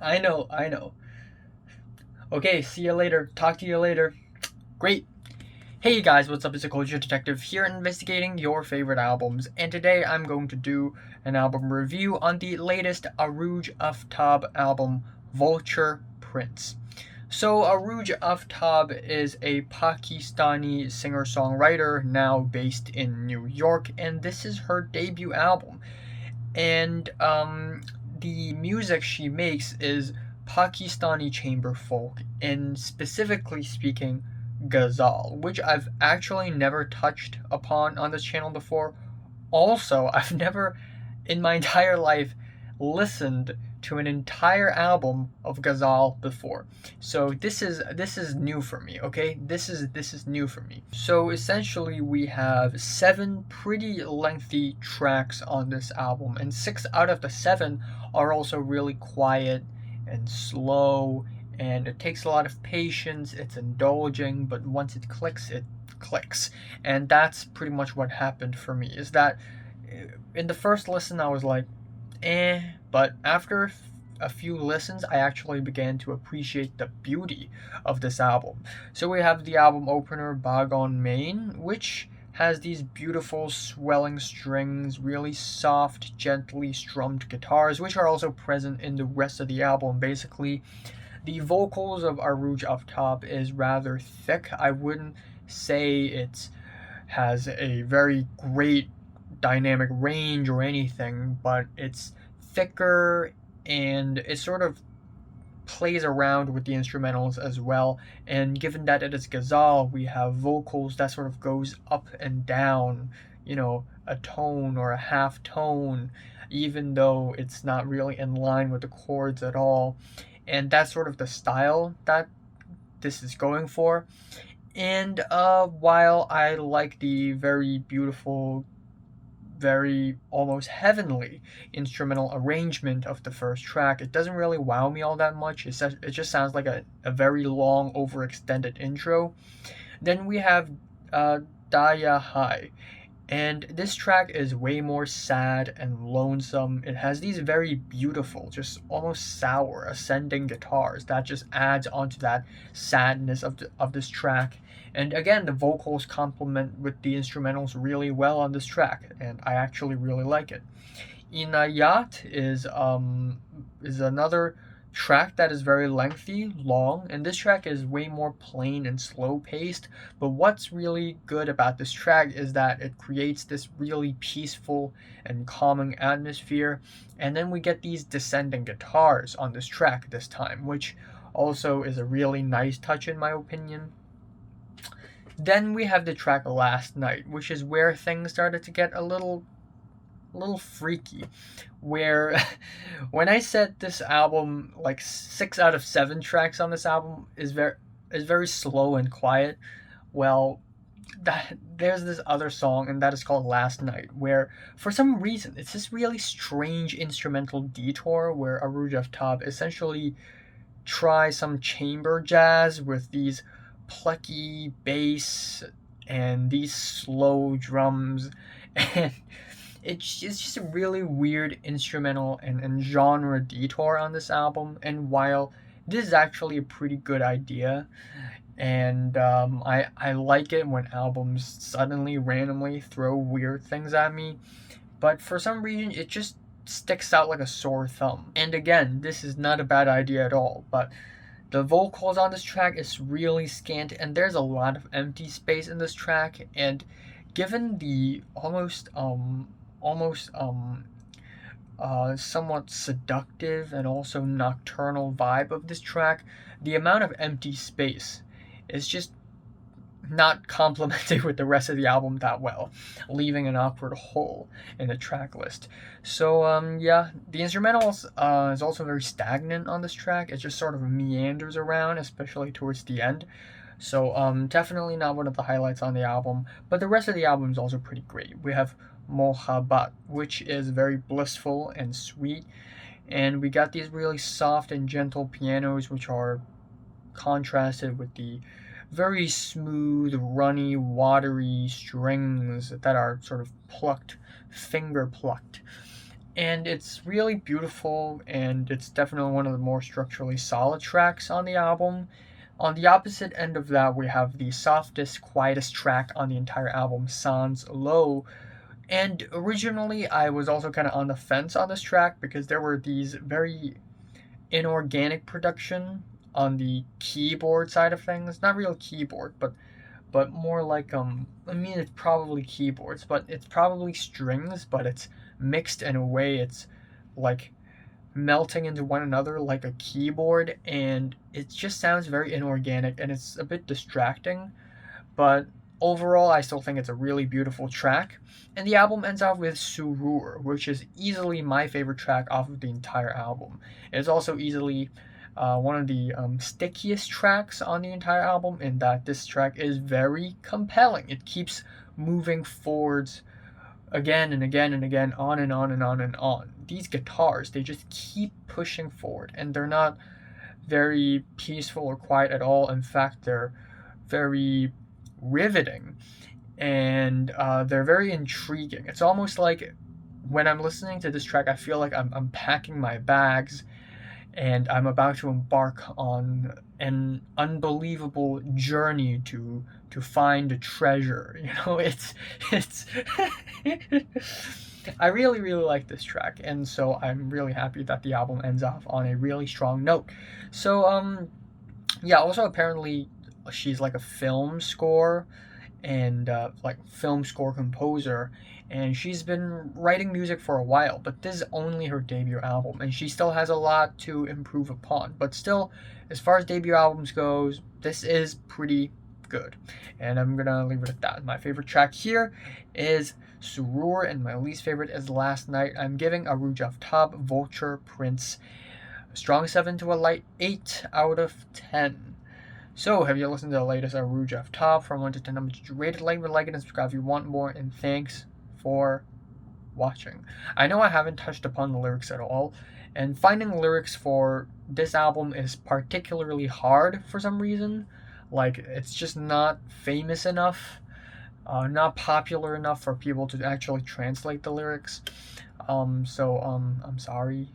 I know, I know. Okay, see you later. Talk to you later. Great. Hey guys, what's up? It's a Culture Detective here investigating your favorite albums, and today I'm going to do an album review on the latest Arooj Aftab album, Vulture Prince. So, Arooj Aftab is a Pakistani singer-songwriter now based in New York, and this is her debut album. And the music she makes is Pakistani chamber folk, and specifically speaking, Ghazal, which I've actually never touched upon on this channel before. Also, I've never in my entire life listened to an entire album of Ghazal before. So this is new for me, okay? This is new for me. So essentially we have 7 pretty lengthy tracks on this album, and 6 out of the 7 are also really quiet and slow, and it takes a lot of patience. It's indulging, but once it clicks. And that's pretty much what happened for me. Is that in the first listen I was like, eh, but after a few listens, I actually began to appreciate the beauty of this album. So we have the album opener, Bagon Main, which has these beautiful swelling strings, really soft, gently strummed guitars, which are also present in the rest of the album. Basically, the vocals of Arooj Aftab is rather thick. I wouldn't say it has a very great dynamic range or anything, but it's thicker and it sort of plays around with the instrumentals as well. And given that it is Ghazal, we have vocals that sort of goes up and down, a tone or a half tone, even though it's not really in line with the chords at all. And that's sort of the style that this is going for. And while I like the very beautiful, very almost heavenly instrumental arrangement of the first track, it doesn't really wow me all that much. It just sounds like a very long, overextended intro. Then we have uh, Diya High. And this track is way more sad and lonesome. It has these very beautiful, just almost sour, ascending guitars that just adds onto that sadness of this track. And again, the vocals complement with the instrumentals really well on this track, and I actually really like it. Inayaat is another track that is very lengthy, long, and this track is way more plain and slow paced. But what's really good about this track is that it creates this really peaceful and calming atmosphere, and then we get these descending guitars on this track this time, which also is a really nice touch in my opinion. Then we have the track Last Night, which is where things started to get a little freaky, where when I said this album, like 6 out of 7 tracks on this album is very slow and quiet, well, that there's this other song, and that is called Last Night, where for some reason it's this really strange instrumental detour where Arooj Aftab essentially tries some chamber jazz with these plucky bass and these slow drums, and it's just a really weird instrumental and genre detour on this album. And while this is actually a pretty good idea, and I like it when albums suddenly randomly throw weird things at me, but for some reason it just sticks out like a sore thumb. And again, this is not a bad idea at all, but the vocals on this track is really scant, and there's a lot of empty space in this track. And given the somewhat seductive and also nocturnal vibe of this track, the amount of empty space is just not complemented with the rest of the album that well, leaving an awkward hole in the track list. So yeah, the instrumentals is also very stagnant on this track. It just sort of meanders around, especially towards the end. So definitely not one of the highlights on the album, but the rest of the album is also pretty great. We have Mohabaat, which is very blissful and sweet, and we got these really soft and gentle pianos, which are contrasted with the very smooth, runny, watery strings that are sort of finger plucked. and it's really beautiful, and it's definitely one of the more structurally solid tracks on the album. On the opposite end of that, we have the softest, quietest track on the entire album, Saans Low. And originally, I was also kind of on the fence on this track because there were these very inorganic production on the keyboard side of things. Not real keyboard, but more like I mean it's probably keyboards, but it's probably strings, but it's mixed in a way it's like melting into one another like a keyboard, and it just sounds very inorganic and it's a bit distracting. But overall, I still think it's a really beautiful track. And the album ends off with Suroor, which is easily my favorite track off of the entire album. It's also easily one of the stickiest tracks on the entire album, in that this track is very compelling. It keeps moving forwards again and again and again, on and on and on and on. These guitars, they just keep pushing forward, and they're not very peaceful or quiet at all. In fact, they're very riveting, and they're very intriguing. It's almost like when I'm listening to this track, I feel like I'm packing my bags and I'm about to embark on an unbelievable journey to find a treasure. You know, it's I really really like this track, and so I'm really happy that the album ends off on a really strong note. So yeah, also apparently she's like a film score and like film score composer, and she's been writing music for a while, but this is only her debut album and she still has a lot to improve upon. But still, as far as debut albums goes, this is pretty good, and I'm gonna leave it at that. My favorite track here is Suroor, and my least favorite is Last Night. I'm giving Arooj Aftab Vulture Prince a strong 7 to a light 8 out of 10. So, have you listened to the latest Arooj Aftab? From 1 to 10, how much did you rate it? Like it, and subscribe if you want more, and thanks for watching. I know I haven't touched upon the lyrics at all, and finding lyrics for this album is particularly hard for some reason. Like, it's just not famous enough, not popular enough for people to actually translate the lyrics. I'm sorry.